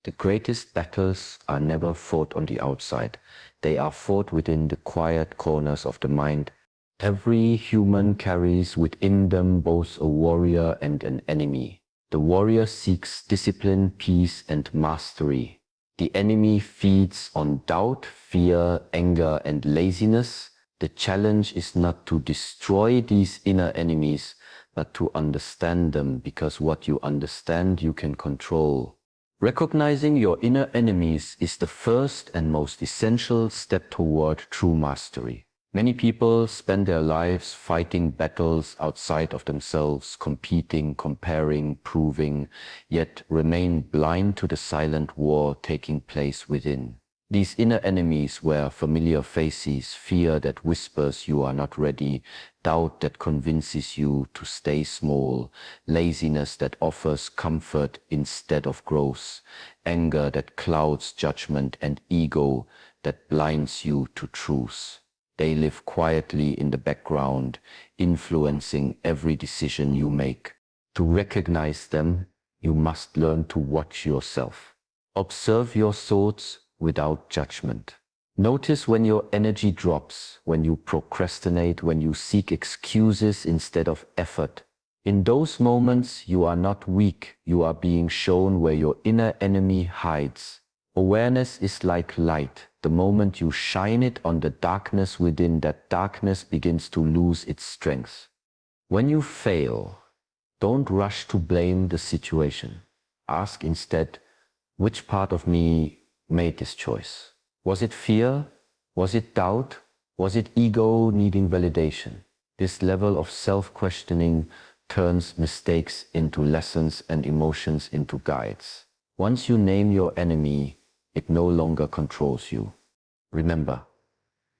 The greatest battles are never fought on the outside. They are fought within the quiet corners of the mind. Every human carries within them both a warrior and an enemy. The warrior seeks discipline, peace, and mastery. The enemy feeds on doubt, fear, anger, and laziness. The challenge is not to destroy these inner enemies, but to understand them, because what you understand you can control. Recognizing your inner enemies is the first and most essential step toward true mastery. Many people spend their lives fighting battles outside of themselves, competing, comparing, proving, yet remain blind to the silent war taking place within. These inner enemies were familiar faces, fear that whispers you are not ready, doubt that convinces you to stay small, laziness that offers comfort instead of growth, anger that clouds judgment, and ego that blinds you to truth. They live quietly in the background, influencing every decision you make. To recognize them, you must learn to watch yourself. Observe your thoughts without judgment. Notice when your energy drops, when you procrastinate, when you seek excuses instead of effort. In those moments, you are not weak. You are being shown where your inner enemy hides. Awareness is like light. The moment you shine it on the darkness within, that darkness begins to lose its strength. When you fail, don't rush to blame the situation. Ask instead, which part of me made this choice? Was it fear? Was it doubt? Was it ego needing validation? This level of self-questioning turns mistakes into lessons and emotions into guides. Once you name your enemy, it no longer controls you. Remember,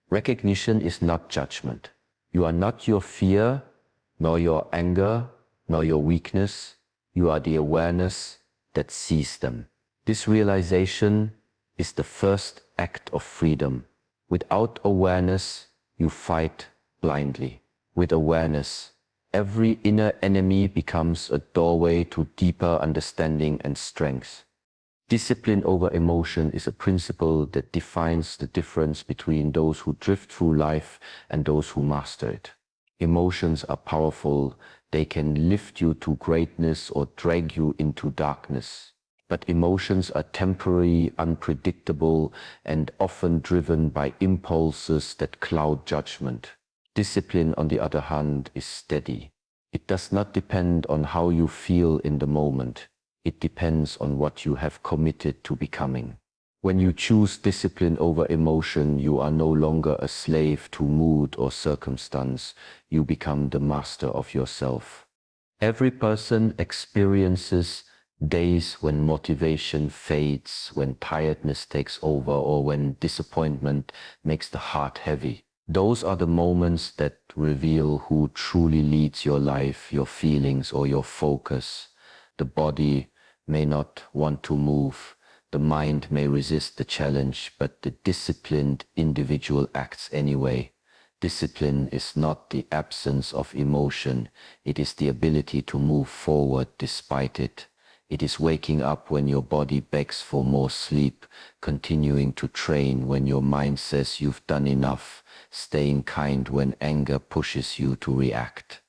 recognition is not judgment. You are not your fear, nor your anger, nor your weakness. You are the awareness that sees them. This realization is the first act of freedom. Without awareness, you fight blindly. With awareness, every inner enemy becomes a doorway to deeper understanding and strength. Discipline over emotion is a principle that defines the difference between those who drift through life and those who master it. Emotions are powerful. They can lift you to greatness or drag you into darkness. But emotions are temporary, unpredictable, and often driven by impulses that cloud judgment. Discipline, on the other hand, is steady. It does not depend on how you feel in the moment. It depends on what you have committed to becoming. When you choose discipline over emotion, you are no longer a slave to mood or circumstance. You become the master of yourself. Every person experiences days when motivation fades, when tiredness takes over, or when disappointment makes the heart heavy. Those are the moments that reveal who truly leads your life, your feelings, or your focus. The body may not want to move. The mind may resist the challenge, but the disciplined individual acts anyway. Discipline is not the absence of emotion. It is the ability to move forward despite it. It is waking up when your body begs for more sleep, continuing to train when your mind says you've done enough, staying kind when anger pushes you to react.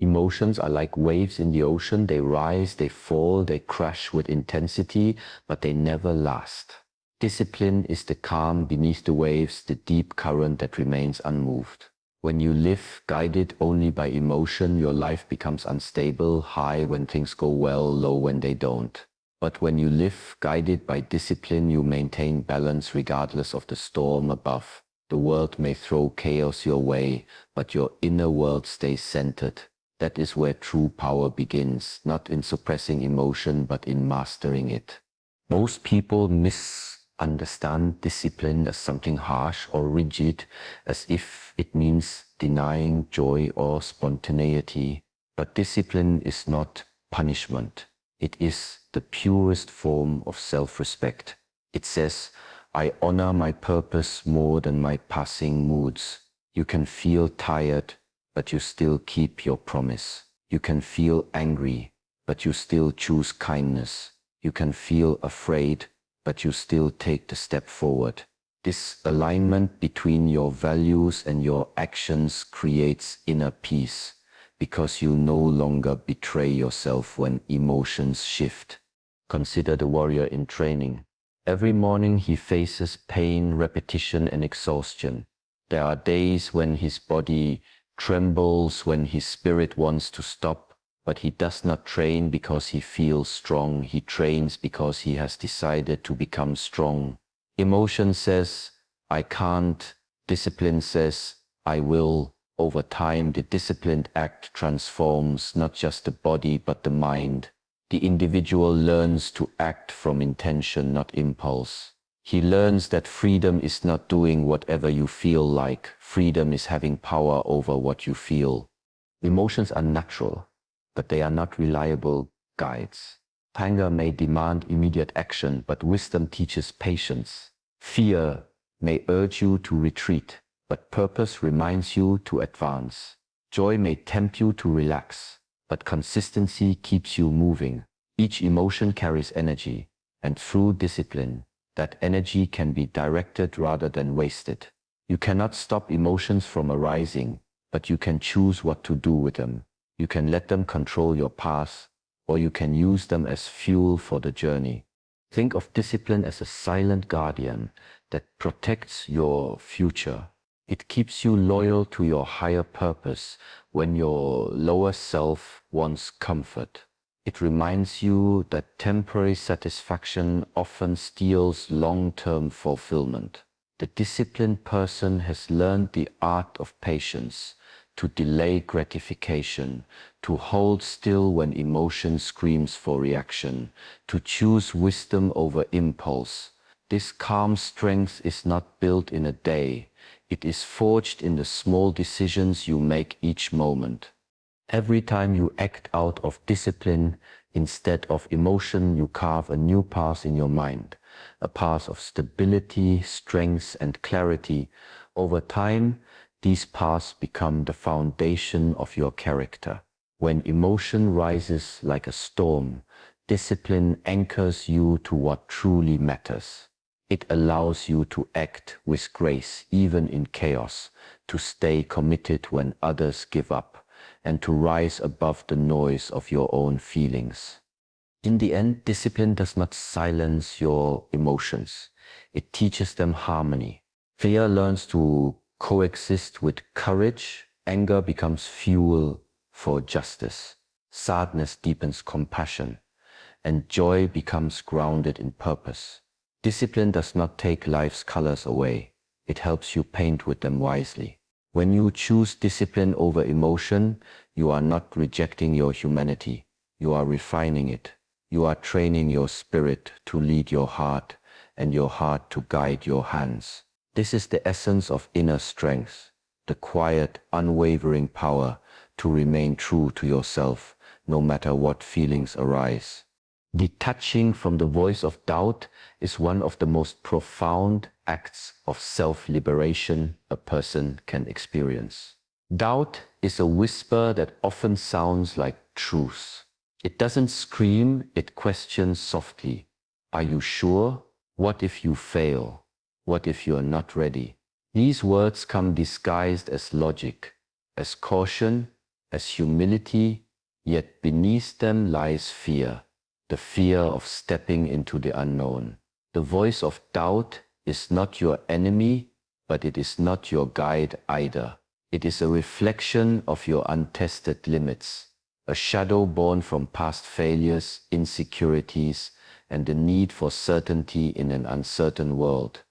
Emotions are like waves in the ocean. They rise, they fall, they crash with intensity, but they never last. Discipline is the calm beneath the waves, the deep current that remains unmoved. When you live guided only by emotion, your life becomes unstable, high when things go well, low when they don't. But when you live guided by discipline, you maintain balance regardless of the storm above. The world may throw chaos your way, but your inner world stays centered. That is where true power begins, not in suppressing emotion, but in mastering it. Most people misunderstand discipline as something harsh or rigid, as if it means denying joy or spontaneity. But discipline is not punishment. It is the purest form of self-respect. It says, I honor my purpose more than my passing moods. You can feel tired, but you still keep your promise. You can feel angry, but you still choose kindness. You can feel afraid, but you still take the step forward. This alignment between your values and your actions creates inner peace, because you no longer betray yourself when emotions shift. Consider the warrior in training. Every morning he faces pain, repetition, and exhaustion. There are days when his body trembles, when his spirit wants to stop, but he does not train because he feels strong. He trains because he has decided to become strong. Emotion says, I can't. Discipline says, I will. Over time, the disciplined act transforms not just the body, but the mind. The individual learns to act from intention, not impulse. He learns that freedom is not doing whatever you feel like. Freedom is having power over what you feel. Emotions are natural, but they are not reliable guides. Anger may demand immediate action, but wisdom teaches patience. Fear may urge you to retreat, but purpose reminds you to advance. Joy may tempt you to relax, but consistency keeps you moving. Each emotion carries energy, and through discipline, that energy can be directed rather than wasted. You cannot stop emotions from arising, but you can choose what to do with them. You can let them control your path, or you can use them as fuel for the journey. Think of discipline as a silent guardian that protects your future. It keeps you loyal to your higher purpose when your lower self wants comfort. It reminds you that temporary satisfaction often steals long-term fulfillment. The disciplined person has learned the art of patience, to delay gratification, to hold still when emotion screams for reaction, to choose wisdom over impulse. This calm strength is not built in a day. It is forged in the small decisions you make each moment. Every time you act out of discipline instead of emotion, you carve a new path in your mind, a path of stability, strength, and clarity. Over time, these paths become the foundation of your character. When emotion rises like a storm, discipline anchors you to what truly matters. It allows you to act with grace even in chaos, to stay committed when others give up, and to rise above the noise of your own feelings. In the end, discipline does not silence your emotions. It teaches them harmony. Fear learns to coexist with courage. Anger becomes fuel for justice. Sadness deepens compassion, and joy becomes grounded in purpose. Discipline does not take life's colors away. It helps you paint with them wisely. When you choose discipline over emotion, you are not rejecting your humanity. You are refining it. You are training your spirit to lead your heart and your heart to guide your hands. This is the essence of inner strength, the quiet, unwavering power to remain true to yourself, no matter what feelings arise. Detaching from the voice of doubt is one of the most profound acts of self-liberation a person can experience. Doubt is a whisper that often sounds like truth. It doesn't scream, it questions softly. Are you sure? What if you fail? What if you are not ready? These words come disguised as logic, as caution, as humility, yet beneath them lies fear. The fear of stepping into the unknown. The voice of doubt is not your enemy, but it is not your guide either. It is a reflection of your untested limits, a shadow born from past failures, insecurities, and the need for certainty in an uncertain world.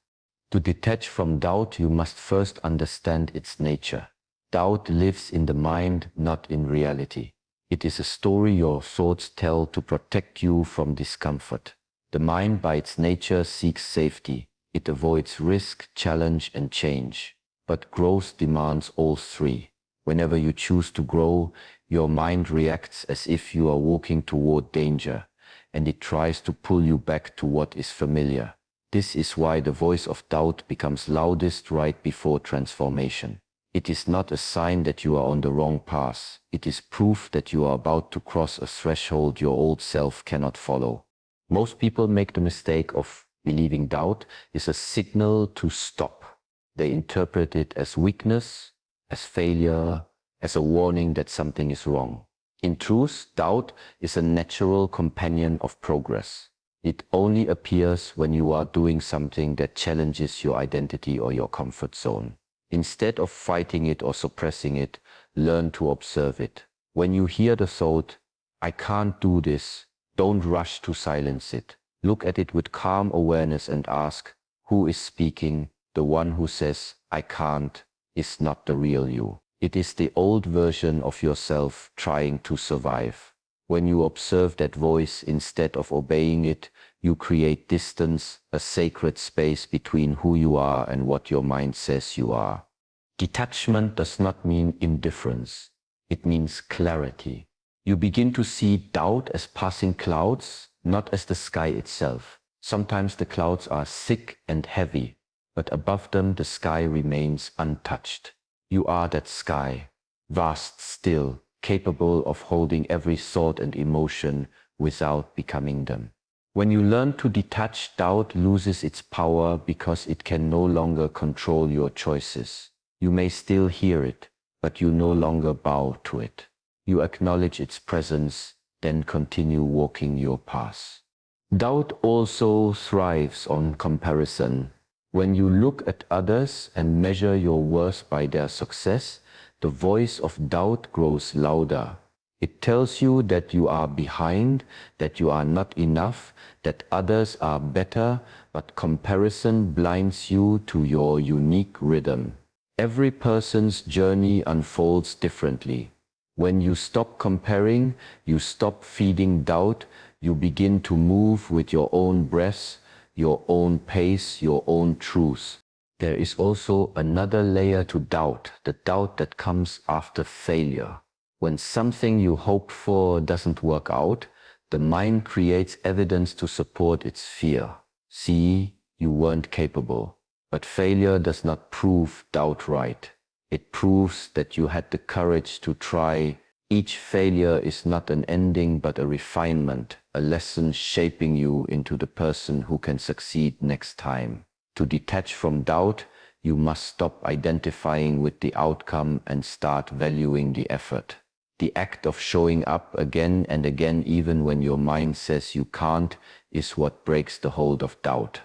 To detach from doubt, you must first understand its nature. Doubt lives in the mind, not in reality. It is a story your thoughts tell to protect you from discomfort. The mind, by its nature, seeks safety. It avoids risk, challenge, and change. But growth demands all three. Whenever you choose to grow, your mind reacts as if you are walking toward danger, and it tries to pull you back to what is familiar. This is why the voice of doubt becomes loudest right before transformation. It is not a sign that you are on the wrong path. It is proof that you are about to cross a threshold your old self cannot follow. Most people make the mistake of believing doubt is a signal to stop. They interpret it as weakness, as failure, as a warning that something is wrong. In truth, doubt is a natural companion of progress. It only appears when you are doing something that challenges your identity or your comfort zone. Instead of fighting it or suppressing it, learn to observe it. When you hear the thought, "I can't do this," don't rush to silence it. Look at it with calm awareness and ask, who is speaking? The one who says, "I can't," is not the real you. It is the old version of yourself trying to survive. When you observe that voice instead of obeying it, you create distance, a sacred space between who you are and what your mind says you are. Detachment does not mean indifference. It means clarity. You begin to see doubt as passing clouds, not as the sky itself. Sometimes the clouds are thick and heavy, but above them the sky remains untouched. You are that sky, vast still, capable of holding every thought and emotion without becoming them. When you learn to detach, doubt loses its power because it can no longer control your choices. You may still hear it, but you no longer bow to it. You acknowledge its presence, then continue walking your path. Doubt also thrives on comparison. When you look at others and measure your worth by their success, the voice of doubt grows louder. It tells you that you are behind, that you are not enough, that others are better, but comparison blinds you to your unique rhythm. Every person's journey unfolds differently. When you stop comparing, you stop feeding doubt, you begin to move with your own breath, your own pace, your own truth. There is also another layer to doubt, the doubt that comes after failure. When something you hoped for doesn't work out, the mind creates evidence to support its fear. See, you weren't capable. But failure does not prove doubt right. It proves that you had the courage to try. Each failure is not an ending but a refinement, a lesson shaping you into the person who can succeed next time. To detach from doubt, you must stop identifying with the outcome and start valuing the effort. The act of showing up again and again even when your mind says you can't is what breaks the hold of doubt.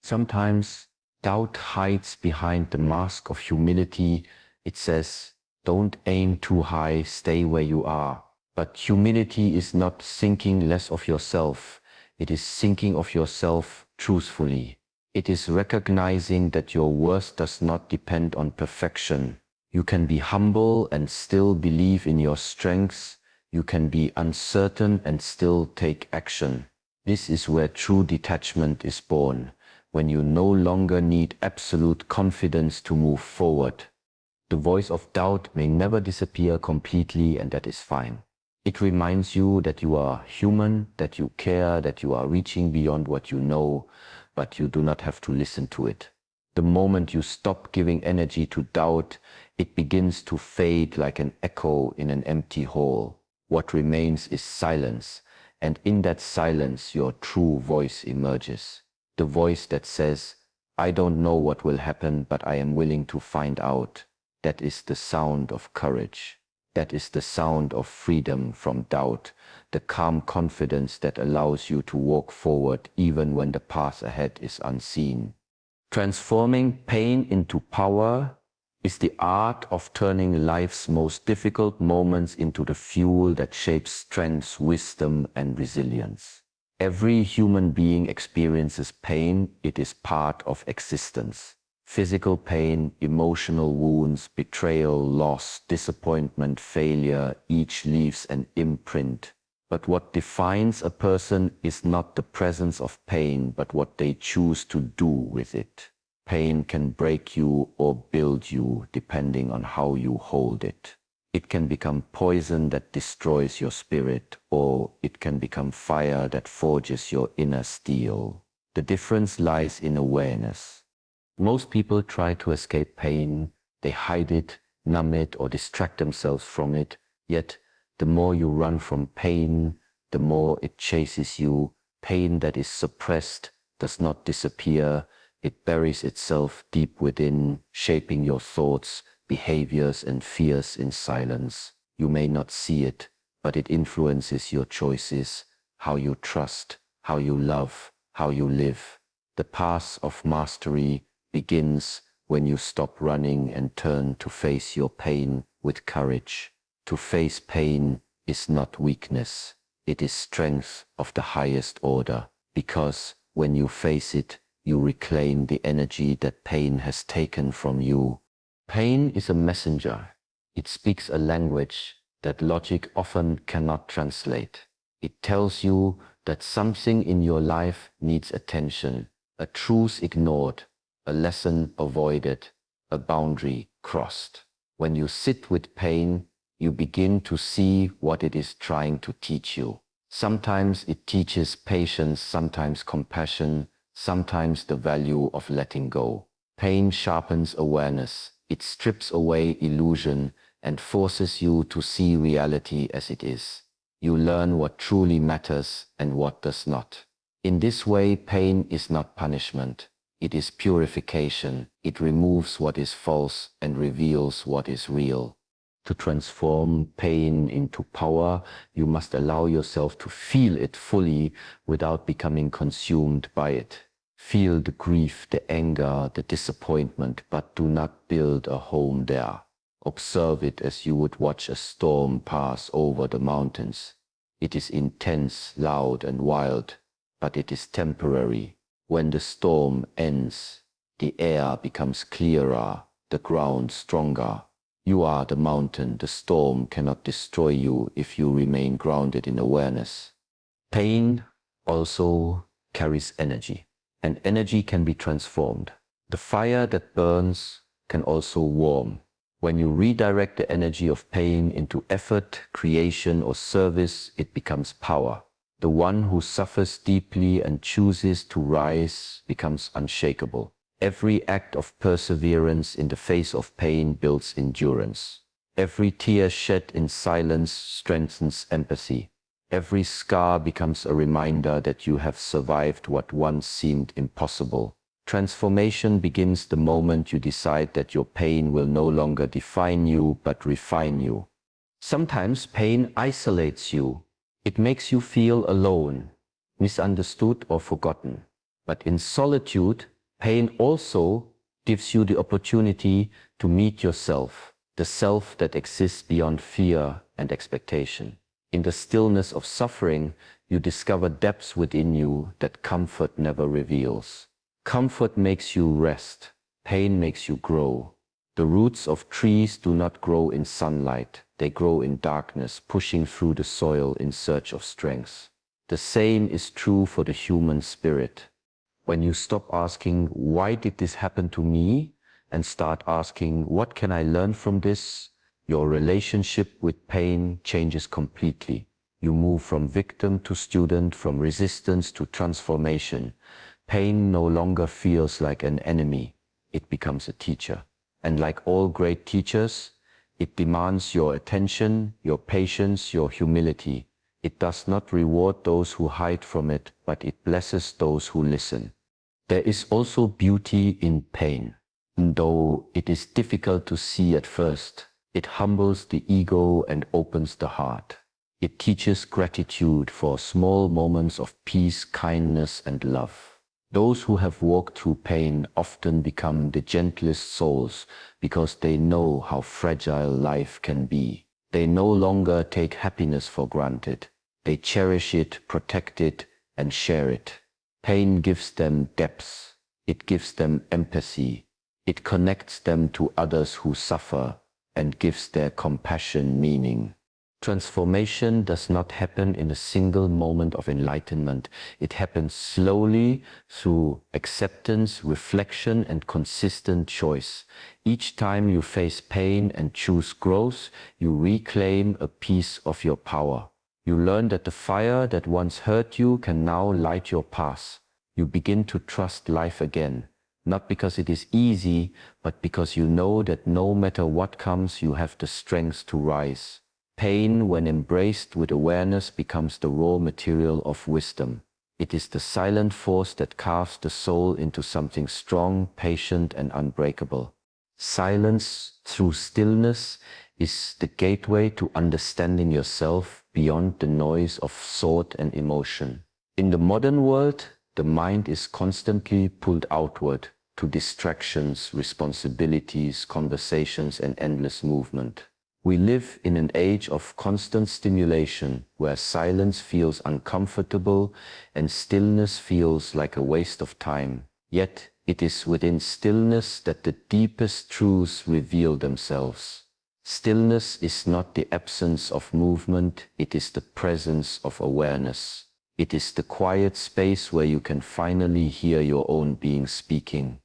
Sometimes doubt hides behind the mask of humility. It says, "Don't aim too high, stay where you are." But humility is not thinking less of yourself. It is thinking of yourself truthfully. It is recognizing that your worth does not depend on perfection. You can be humble and still believe in your strengths. You can be uncertain and still take action. This is where true detachment is born, when you no longer need absolute confidence to move forward. The voice of doubt may never disappear completely, and that is fine. It reminds you that you are human, that you care, that you are reaching beyond what you know, but you do not have to listen to it. The moment you stop giving energy to doubt, it begins to fade like an echo in an empty hall. What remains is silence, and in that silence your true voice emerges. The voice that says, "I don't know what will happen, but I am willing to find out." That is the sound of courage. That is the sound of freedom from doubt, the calm confidence that allows you to walk forward even when the path ahead is unseen. Transforming pain into power is the art of turning life's most difficult moments into the fuel that shapes strength, wisdom, and resilience. Every human being experiences pain. It is part of existence. Physical pain, emotional wounds, betrayal, loss, disappointment, failure, each leaves an imprint. But what defines a person is not the presence of pain, but what they choose to do with it. Pain can break you or build you, depending on how you hold it. It can become poison that destroys your spirit, or it can become fire that forges your inner steel. The difference lies in awareness. Most people try to escape pain. They hide it, numb it, or distract themselves from it. Yet, the more you run from pain, the more it chases you. Pain that is suppressed does not disappear. It buries itself deep within, shaping your thoughts, behaviors, and fears in silence. You may not see it, but it influences your choices, how you trust, how you love, how you live. The path of mastery begins when you stop running and turn to face your pain with courage. To face pain is not weakness. It is strength of the highest order, because when you face it, you reclaim the energy that pain has taken from you. Pain is a messenger. It speaks a language that logic often cannot translate. It tells you that something in your life needs attention, a truth ignored, a lesson avoided, a boundary crossed. When you sit with pain, you begin to see what it is trying to teach you. Sometimes it teaches patience, sometimes compassion, sometimes the value of letting go. Pain sharpens awareness. It strips away illusion and forces you to see reality as it is. You learn what truly matters and what does not. In this way, pain is not punishment. It is purification. It removes what is false and reveals what is real. To transform pain into power, you must allow yourself to feel it fully without becoming consumed by it. Feel the grief, the anger, the disappointment, but do not build a home there. Observe it as you would watch a storm pass over the mountains. It is intense, loud, and wild, but it is temporary. When the storm ends, the air becomes clearer, the ground stronger. You are the mountain. The storm cannot destroy you if you remain grounded in awareness. Pain also carries energy, and energy can be transformed. The fire that burns can also warm. When you redirect the energy of pain into effort, creation, or service, it becomes power. The one who suffers deeply and chooses to rise becomes unshakable. Every act of perseverance in the face of pain builds endurance. Every tear shed in silence strengthens empathy. Every scar becomes a reminder that you have survived what once seemed impossible. Transformation begins the moment you decide that your pain will no longer define you, but refine you. Sometimes pain isolates you. It makes you feel alone, misunderstood, or forgotten. But in solitude, pain also gives you the opportunity to meet yourself, the self that exists beyond fear and expectation. In the stillness of suffering, you discover depths within you that comfort never reveals. Comfort makes you rest. Pain makes you grow. The roots of trees do not grow in sunlight. They grow in darkness, pushing through the soil in search of strength. The same is true for the human spirit. When you stop asking, why did this happen to me? And start asking, what can I learn from this? Your relationship with pain changes completely. You move from victim to student, from resistance to transformation. Pain no longer feels like an enemy. It becomes a teacher. And like all great teachers, it demands your attention, your patience, your humility. It does not reward those who hide from it, but it blesses those who listen. There is also beauty in pain. Though it is difficult to see at first, it humbles the ego and opens the heart. It teaches gratitude for small moments of peace, kindness, and love. Those who have walked through pain often become the gentlest souls because they know how fragile life can be. They no longer take happiness for granted. They cherish it, protect it, and share it. Pain gives them depth. It gives them empathy. It connects them to others who suffer and gives their compassion meaning. Transformation does not happen in a single moment of enlightenment. It happens slowly through acceptance, reflection, and consistent choice. Each time you face pain and choose growth, you reclaim a piece of your power. You learn that the fire that once hurt you can now light your path. You begin to trust life again, not because it is easy, but because you know that no matter what comes, you have the strength to rise. Pain, when embraced with awareness, becomes the raw material of wisdom. It is the silent force that carves the soul into something strong, patient, and unbreakable. Silence through stillness is the gateway to understanding yourself beyond the noise of thought and emotion. In the modern world, the mind is constantly pulled outward to distractions, responsibilities, conversations, and endless movement. We live in an age of constant stimulation where silence feels uncomfortable and stillness feels like a waste of time. Yet it is within stillness that the deepest truths reveal themselves. Stillness is not the absence of movement, it is the presence of awareness. It is the quiet space where you can finally hear your own being speaking.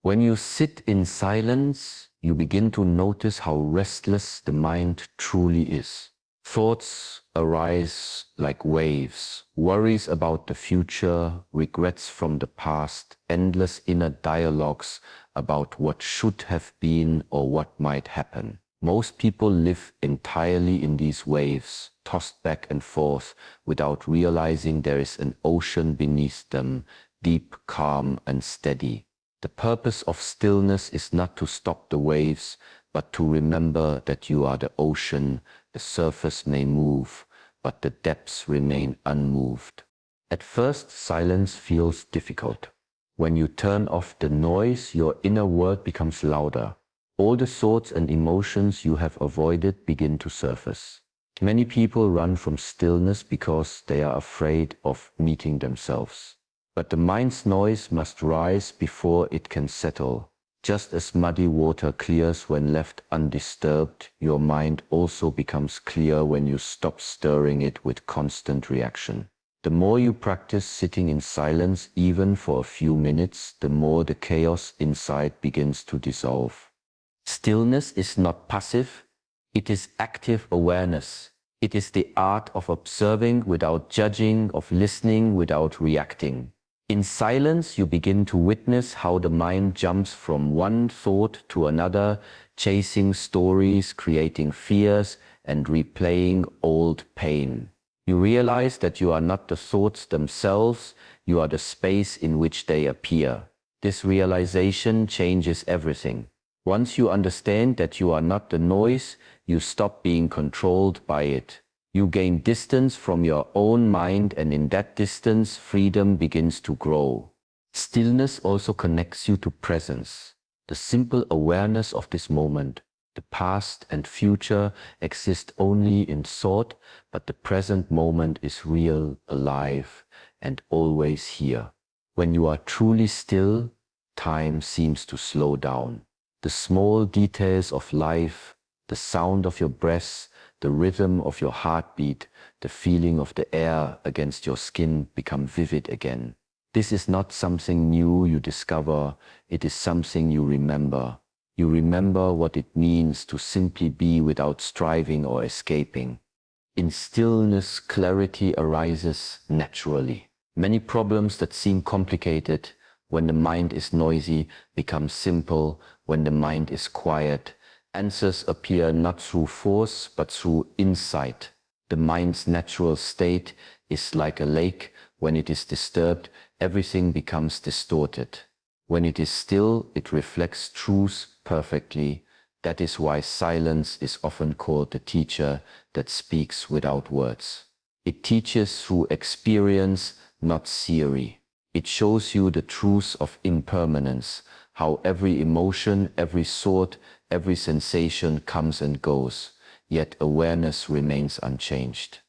When you sit in silence, you begin to notice how restless the mind truly is. Thoughts arise like waves, worries about the future, regrets from the past, endless inner dialogues about what should have been or what might happen. Most people live entirely in these waves, tossed back and forth without realizing there is an ocean beneath them, deep, calm, and steady. The purpose of stillness is not to stop the waves, but to remember that you are the ocean. The surface may move, but the depths remain unmoved. At first, silence feels difficult. When you turn off the noise, your inner world becomes louder. All the thoughts and emotions you have avoided begin to surface. Many people run from stillness because they are afraid of meeting themselves. But the mind's noise must rise before it can settle. Just as muddy water clears when left undisturbed, your mind also becomes clear when you stop stirring it with constant reaction. The more you practice sitting in silence, even for a few minutes, the more the chaos inside begins to dissolve. Stillness is not passive, it is active awareness. It is the art of observing without judging, of listening without reacting. In silence, you begin to witness how the mind jumps from one thought to another, chasing stories, creating fears, and replaying old pain. You realize that you are not the thoughts themselves, you are the space in which they appear. This realization changes everything. Once you understand that you are not the noise, you stop being controlled by it. You gain distance from your own mind, and in that distance, freedom begins to grow. Stillness also connects you to presence, the simple awareness of this moment. The past and future exist only in thought, but the present moment is real, alive, and always here. When you are truly still, time seems to slow down. The small details of life, the sound of your breath, the rhythm of your heartbeat, the feeling of the air against your skin become vivid again. This is not something new you discover, it is something you remember. You remember what it means to simply be without striving or escaping. In stillness, clarity arises naturally. Many problems that seem complicated when the mind is noisy become simple when the mind is quiet. Answers appear not through force, but through insight. The mind's natural state is like a lake. When it is disturbed, everything becomes distorted. When it is still, it reflects truth perfectly. That is why silence is often called the teacher that speaks without words. It teaches through experience, not theory. It shows you the truth of impermanence, how every emotion, every thought, every sensation comes and goes, yet awareness remains unchanged.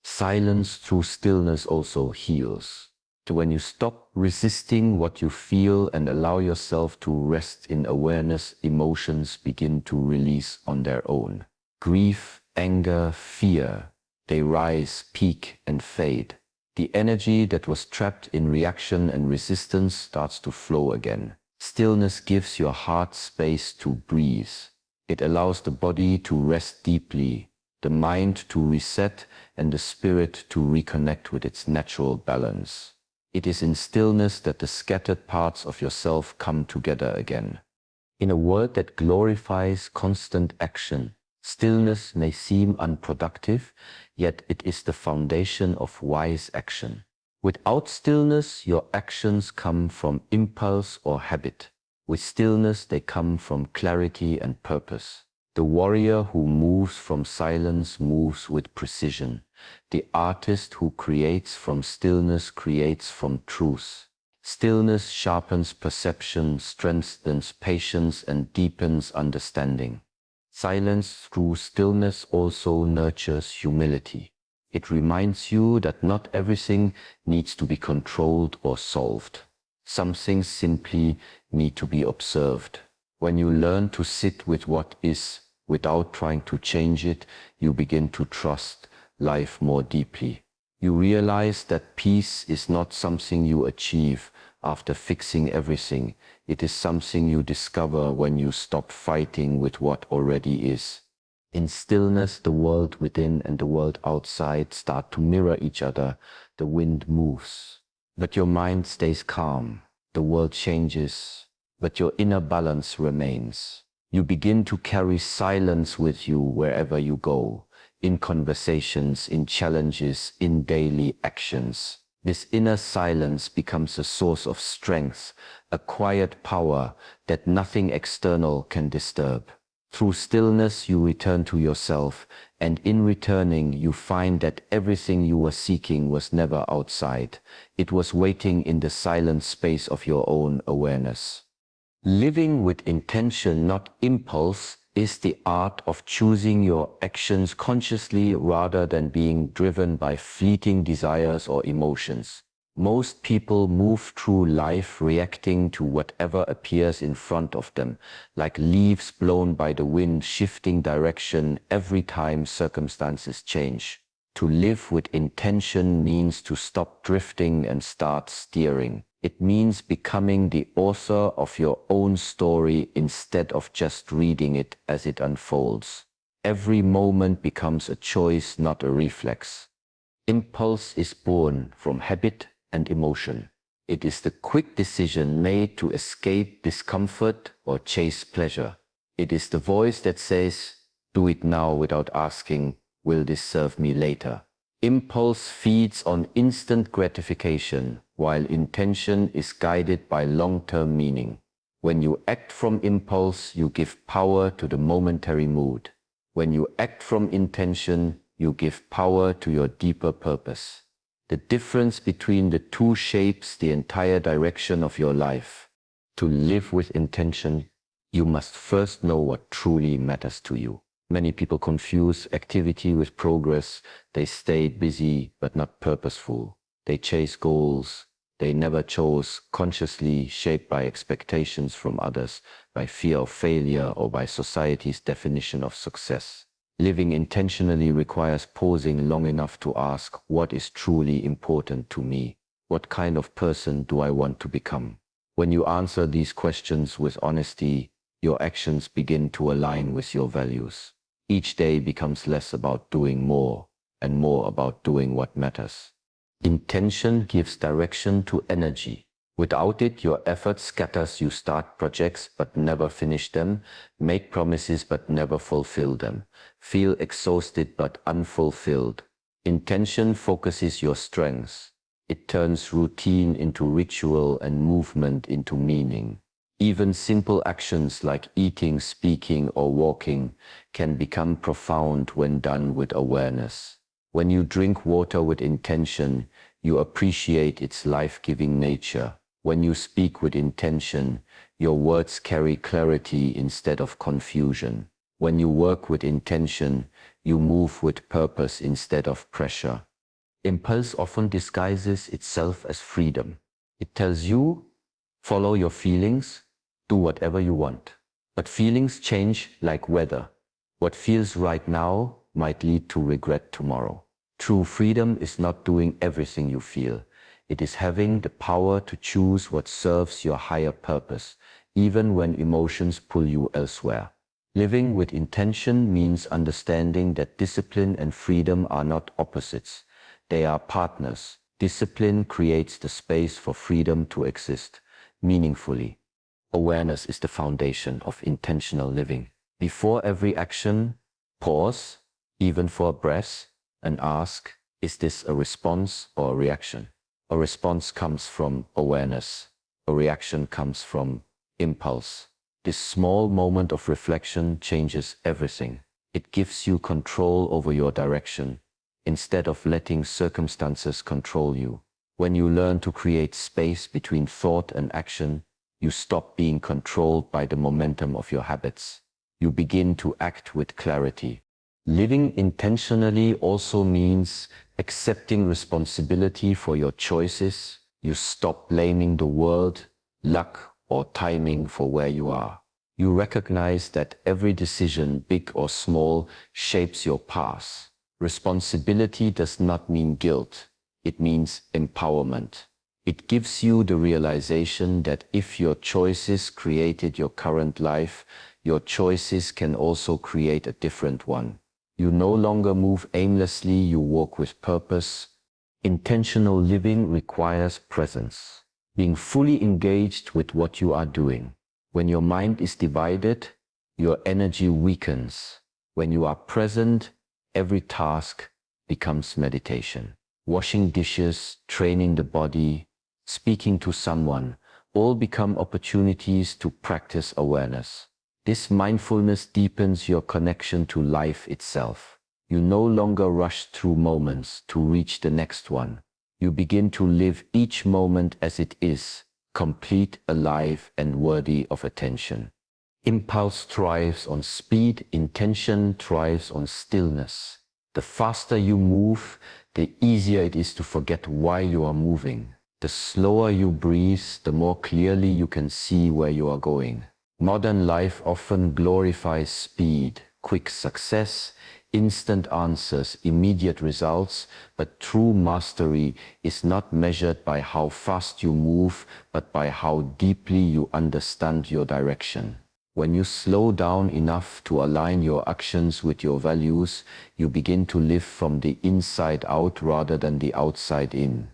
Silence through stillness also heals. So when you stop resisting what you feel and allow yourself to rest in awareness, emotions begin to release on their own. Grief, anger, fear, they rise, peak, and fade. The energy that was trapped in reaction and resistance starts to flow again. Stillness gives your heart space to breathe. It allows the body to rest deeply, the mind to reset, and the spirit to reconnect with its natural balance. It is in stillness that the scattered parts of yourself come together again. In a world that glorifies constant action, stillness may seem unproductive, yet it is the foundation of wise action. Without stillness, your actions come from impulse or habit. With stillness, they come from clarity and purpose. The warrior who moves from silence moves with precision. The artist who creates from stillness creates from truth. Stillness sharpens perception, strengthens patience, and deepens understanding. Silence through stillness also nurtures humility. It reminds you that not everything needs to be controlled or solved. Some things simply need to be observed. When you learn to sit with what is without trying to change it, you begin to trust life more deeply. You realize that peace is not something you achieve after fixing everything. It is something you discover when you stop fighting with what already is. In stillness, the world within and the world outside start to mirror each other. The wind moves, but your mind stays calm. The world changes, but your inner balance remains. You begin to carry silence with you wherever you go, in conversations, in challenges, in daily actions. This inner silence becomes a source of strength, a quiet power that nothing external can disturb. Through stillness, you return to yourself, and in returning, you find that everything you were seeking was never outside. It was waiting in the silent space of your own awareness. Living with intention, not impulse, is the art of choosing your actions consciously rather than being driven by fleeting desires or emotions. Most people move through life reacting to whatever appears in front of them, like leaves blown by the wind shifting direction every time circumstances change. To live with intention means to stop drifting and start steering. It means becoming the author of your own story instead of just reading it as it unfolds. Every moment becomes a choice, not a reflex. Impulse is born from habit and emotion. It is the quick decision made to escape discomfort or chase pleasure. It is the voice that says, "Do it now," without asking, "Will this serve me later?" Impulse feeds on instant gratification, while intention is guided by long-term meaning. When you act from impulse, you give power to the momentary mood. When you act from intention, you give power to your deeper purpose. The difference between the two shapes the entire direction of your life. To live with intention, you must first know what truly matters to you. Many people confuse activity with progress. They stay busy but not purposeful. They chase goals they never chose consciously, shaped by expectations from others, by fear of failure, or by society's definition of success. Living intentionally requires pausing long enough to ask, what is truly important to me? What kind of person do I want to become? When you answer these questions with honesty, your actions begin to align with your values. Each day becomes less about doing more and more about doing what matters. Intention gives direction to energy. Without it, your effort scatters. You start projects but never finish them, make promises but never fulfill them, feel exhausted but unfulfilled. Intention focuses your strengths. It turns routine into ritual and movement into meaning. Even simple actions like eating, speaking, or walking can become profound when done with awareness. When you drink water with intention, you appreciate its life-giving nature. When you speak with intention, your words carry clarity instead of confusion. When you work with intention, you move with purpose instead of pressure. Impulse often disguises itself as freedom. It tells you, follow your feelings, do whatever you want. But feelings change like weather. What feels right now might lead to regret tomorrow. True freedom is not doing everything you feel. It is having the power to choose what serves your higher purpose, even when emotions pull you elsewhere. Living with intention means understanding that discipline and freedom are not opposites. They are partners. Discipline creates the space for freedom to exist meaningfully. Awareness is the foundation of intentional living. Before every action, pause, even for a breath, and ask, is this a response or a reaction? A response comes from awareness. A reaction comes from impulse. This small moment of reflection changes everything. It gives you control over your direction instead of letting circumstances control you. When you learn to create space between thought and action, you stop being controlled by the momentum of your habits. You begin to act with clarity. Living intentionally also means accepting responsibility for your choices. You stop blaming the world, luck, or timing for where you are. You recognize that every decision, big or small, shapes your path. Responsibility does not mean guilt. It means empowerment. It gives you the realization that if your choices created your current life, your choices can also create a different one. You no longer move aimlessly, you walk with purpose. Intentional living requires presence, being fully engaged with what you are doing. When your mind is divided, your energy weakens. When you are present, every task becomes meditation. Washing dishes, training the body, speaking to someone, all become opportunities to practice awareness. This mindfulness deepens your connection to life itself. You no longer rush through moments to reach the next one. You begin to live each moment as it is, complete, alive, and worthy of attention. Impulse thrives on speed, intention thrives on stillness. The faster you move, the easier it is to forget why you are moving. The slower you breathe, the more clearly you can see where you are going. Modern life often glorifies speed, quick success, instant answers, immediate results, but true mastery is not measured by how fast you move, but by how deeply you understand your direction. When you slow down enough to align your actions with your values, you begin to live from the inside out rather than the outside in.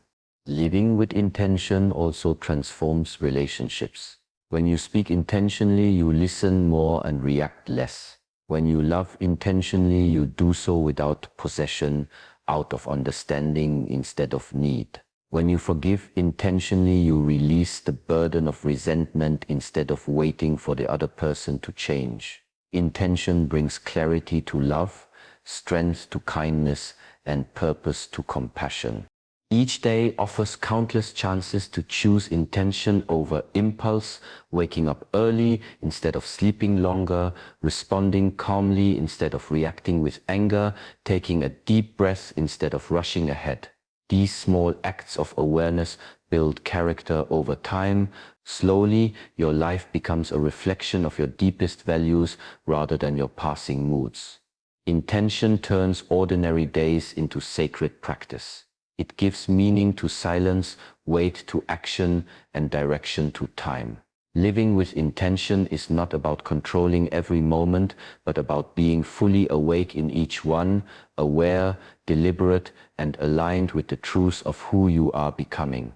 Living with intention also transforms relationships. When you speak intentionally, you listen more and react less. When you love intentionally, you do so without possession, out of understanding instead of need. When you forgive intentionally, you release the burden of resentment instead of waiting for the other person to change. Intention brings clarity to love, strength to kindness, and purpose to compassion. Each day offers countless chances to choose intention over impulse, waking up early instead of sleeping longer, responding calmly instead of reacting with anger, taking a deep breath instead of rushing ahead. These small acts of awareness build character over time. Slowly, your life becomes a reflection of your deepest values rather than your passing moods. Intention turns ordinary days into sacred practice. It gives meaning to silence, weight to action, and direction to time. Living with intention is not about controlling every moment, but about being fully awake in each one, aware, deliberate, and aligned with the truth of who you are becoming.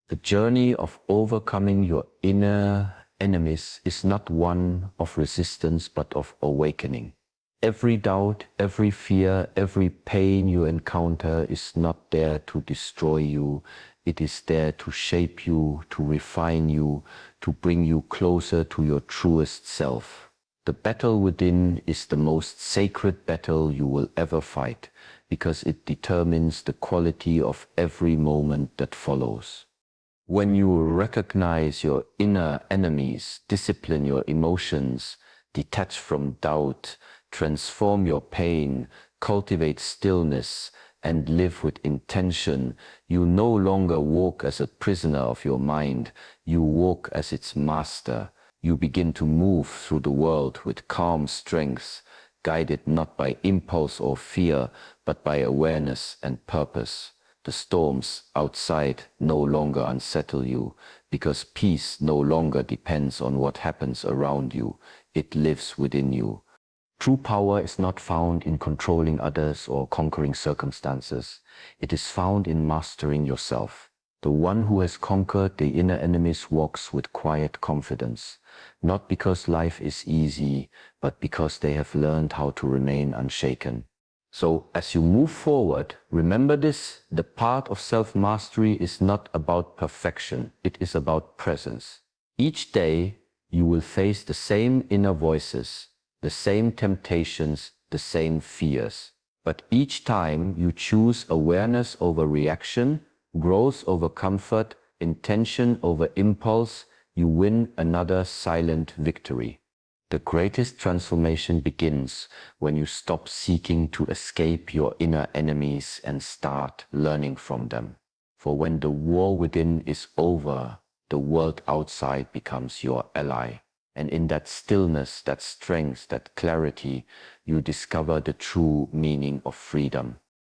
The journey of overcoming your inner enemies is not one of resistance, but of awakening. Every doubt, every fear, every pain you encounter is not there to destroy you. It is there to shape you, to refine you, to bring you closer to your truest self. The battle within is the most sacred battle you will ever fight, because it determines the quality of every moment that follows. When you recognize your inner enemies, discipline your emotions, detach from doubt, transform your pain, cultivate stillness, and live with intention, you no longer walk as a prisoner of your mind, you walk as its master. You begin to move through the world with calm strength, guided not by impulse or fear, but by awareness and purpose. The storms outside no longer unsettle you, because peace no longer depends on what happens around you. It lives within you. True power is not found in controlling others or conquering circumstances. It is found in mastering yourself. The one who has conquered the inner enemies walks with quiet confidence, not because life is easy, but because they have learned how to remain unshaken. So as you move forward, remember this, the path of self-mastery is not about perfection, it is about presence. Each day, you will face the same inner voices, the same temptations, the same fears. But each time you choose awareness over reaction, growth over comfort, intention over impulse, you win another silent victory. The greatest transformation begins when you stop seeking to escape your inner enemies and start learning from them. For when the war within is over, the world outside becomes your ally. And in that stillness, that strength, that clarity, you discover the true meaning of freedom.